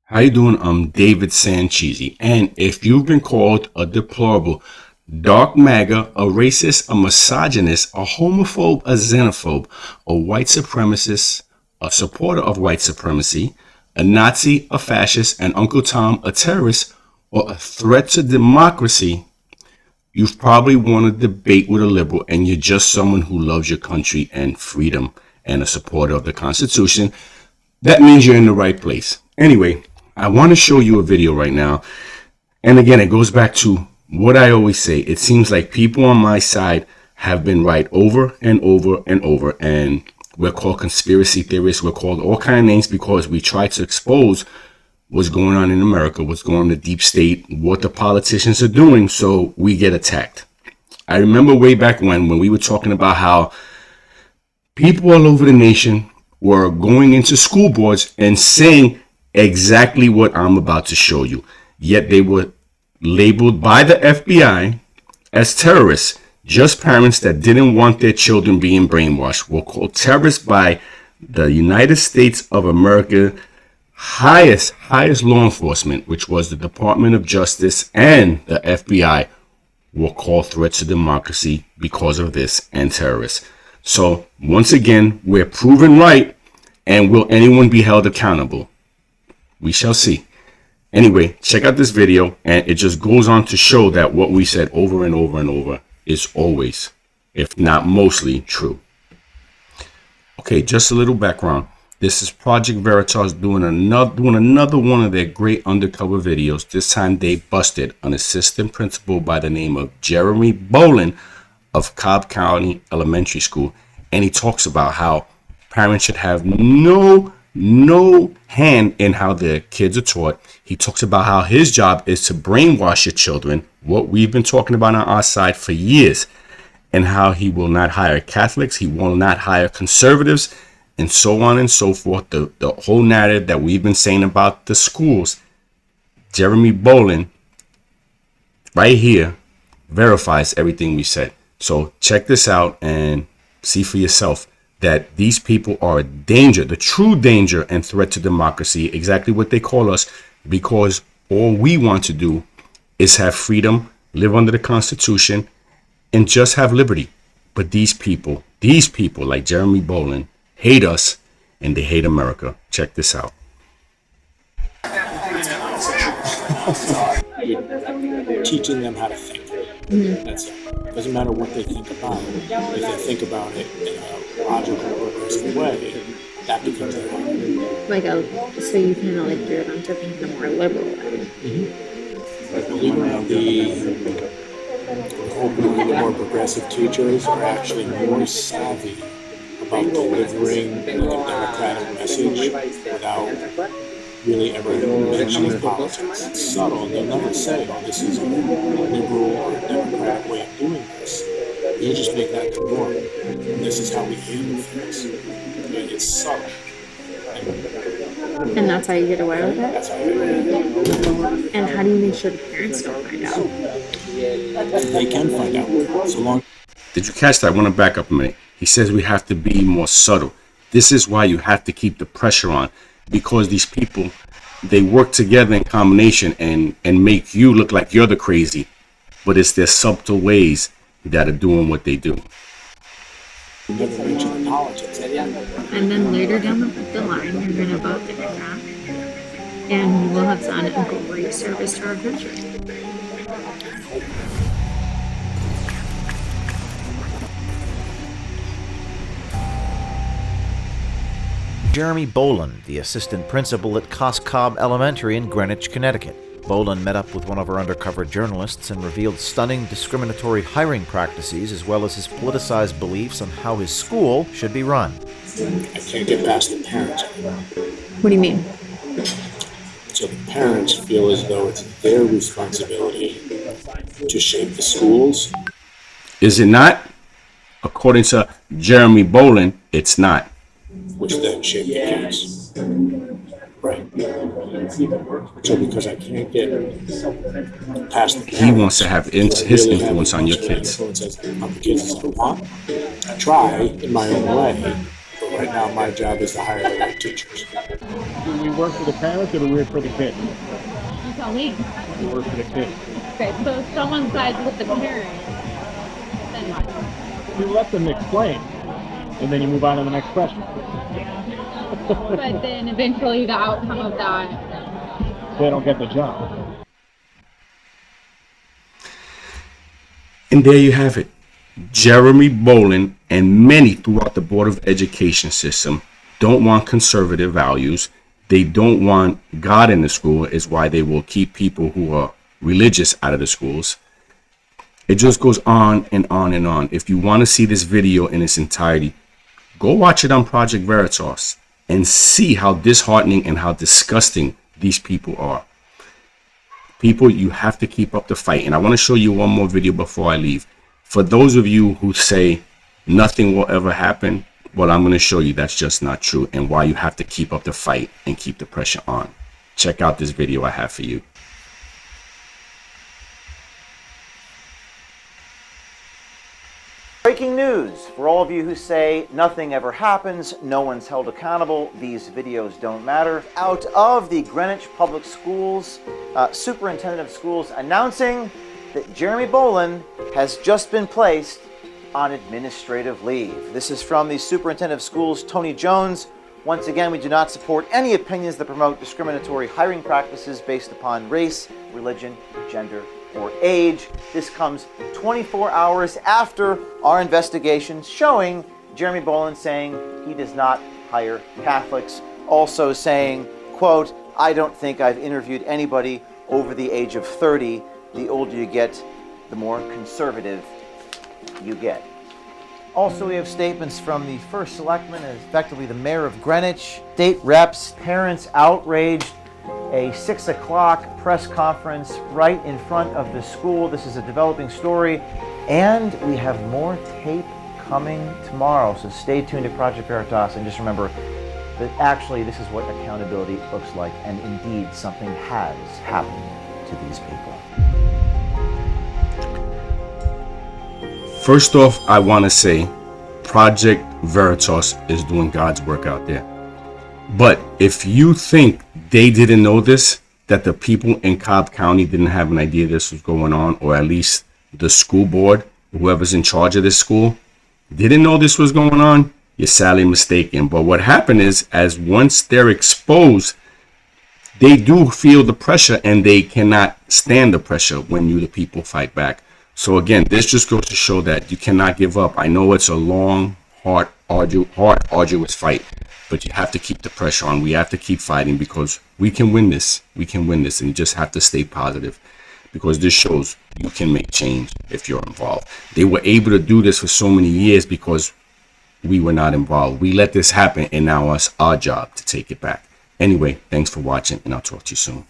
How you doing? I'm David Sancheesy, and if you've been called a deplorable, dark MAGA, a racist, a misogynist, a homophobe, a xenophobe, a white supremacist, a supporter of white supremacy, a Nazi, a fascist, and Uncle Tom, a terrorist, or a threat to democracy, you've probably won a debate with a liberal, and you're just someone who loves your country and freedom and a supporter of the Constitution. That means you're in the right place. Anyway, I want to show you a video right now. And again, it goes back to what I always say. It seems like people on my side have been right over and over and over. And we're called conspiracy theorists. We're called all kinds of names because we try to expose what's going on in America, what's going on in the deep state, what the politicians are doing. So we get attacked. I remember way back when we were talking about how people all over the nation were going into school boards and saying exactly what I'm about to show you. Yet they were labeled by the FBI as terrorists. Just parents that didn't want their children being brainwashed were called terrorists by the United States of America, highest law enforcement, which was the Department of Justice and the FBI, were called threats to democracy because of this, and terrorists. So once again, we're proven right. And will anyone be held accountable? We shall see. Anyway, check out this video, and it just goes on to show that what we said over and over and over is always, if not mostly, true. Okay, just a little background. This is Project Veritas doing another one of their great undercover videos. This time they busted an assistant principal by the name of Jeremy Bolin of Cobb County Elementary School, and he talks about how parents should have no hand in how their kids are taught. He talks about how his job is to brainwash your children, what we've been talking about on our side for years, and how he will not hire Catholics, he will not hire conservatives, and so on and so forth. The whole narrative that we've been saying about the schools, Jeremy Bolin, right here, verifies everything we said. So check this out and see for yourself that these people are a danger, the true danger and threat to democracy, exactly what they call us, because all we want to do is have freedom, live under the Constitution, and just have liberty. But these people like Jeremy Bolin, hate us, and they hate America. Check this out. Teaching them how to think. That's it. Doesn't matter what they think about it. If they think about it in a logical, progressive way, that becomes their life. So you kind of like gear them to think the more liberal way. But believe it or not, hopefully the more progressive teachers are actually more savvy about delivering a democratic message without really ever mentioning politics. It's subtle. They'll never say, oh, this is a liberal or a democratic way of doing this. You'll just make that the norm. And this is how we handle things. It's subtle. And that's how you get away with it? That's how you get away with it. And how do you make sure the parents don't find out? They can find out. So long. Did you catch that? I want to back up a minute. He says we have to be more subtle. This is why you have to keep the pressure on, because these people, they work together in combination and make you look like you're the crazy, but it's their subtle ways that are doing what they do. Never mention politics. And then later down the line, you're going to vote Democrat, and you will have done a great service to our country. Jeremy Bolin, the assistant principal at Cobb Elementary in Greenwich, Connecticut. Bolin met up with one of our undercover journalists and revealed stunning discriminatory hiring practices as well as his politicized beliefs on how his school should be run. I can't get past the parents anymore. What do you mean? So the parents feel as though it's their responsibility to shape the schools. Is it not? According to Jeremy Bolin, it's not. Which then shape the kids. Right. So because I can't get past the parents, He wants to have his influence on your kids. Influence on the kids as I want. I try in my own way, but Right now, my job is to hire the right teachers. Do we work for the parents or do we work for the kids? You tell me. We work for the kids. Okay, so if someone sides with the parent, then what? You let them explain, and then you move on to the next question. But then eventually the outcome of that. They don't get the job. And there you have it. Jeremy Bolin and many throughout the Board of Education system don't want conservative values. They don't want God in the school, is why they will keep people who are religious out of the schools. It just goes on and on and on. If you want to see this video in its entirety, go watch it on Project Veritas and see how disheartening and how disgusting these people are. People, you have to keep up the fight. And I want to show you one more video before I leave. For those of you who say nothing will ever happen, well, I'm going to show you that's just not true and why you have to keep up the fight and keep the pressure on. Check out this video I have for you. Breaking news for all of you who say nothing ever happens, no one's held accountable, these videos don't matter. Out of the Greenwich Public Schools, Superintendent of Schools announcing that Jeremy Bolin has just been placed on administrative leave. This is from the Superintendent of Schools, Tony Jones. Once again, we do not support any opinions that promote discriminatory hiring practices based upon race, religion, gender, or age. This comes 24 hours after our investigations showing Jeremy Bolin saying he does not hire Catholics. Also saying, quote, "I don't think I've interviewed anybody over the age of 30. The older you get, the more conservative you get." Also, we have statements from the first selectman, effectively the mayor of Greenwich, state reps, parents outraged, a 6 o'clock press conference right in front of the school. This is a developing story, and we have more tape coming tomorrow, so stay tuned to Project Veritas, and just remember that actually this is what accountability looks like, and indeed something has happened to these people. First off, I want to say Project Veritas is doing God's work out there. But if you think they didn't know this, that the people in Cobb County didn't have an idea this was going on, or at least the school board, whoever's in charge of this school, didn't know this was going on, you're sadly mistaken. But what happened is, as once they're exposed, they do feel the pressure and they cannot stand the pressure when you, the people, fight back. So again, this just goes to show that you cannot give up. I know it's a long, hard, arduous fight, but you have to keep the pressure on. We have to keep fighting because we can win this. We can win this, and you just have to stay positive because this shows you can make change if you're involved. They were able to do this for so many years because we were not involved. We let this happen, and now it's our job to take it back. Anyway, thanks for watching, and I'll talk to you soon.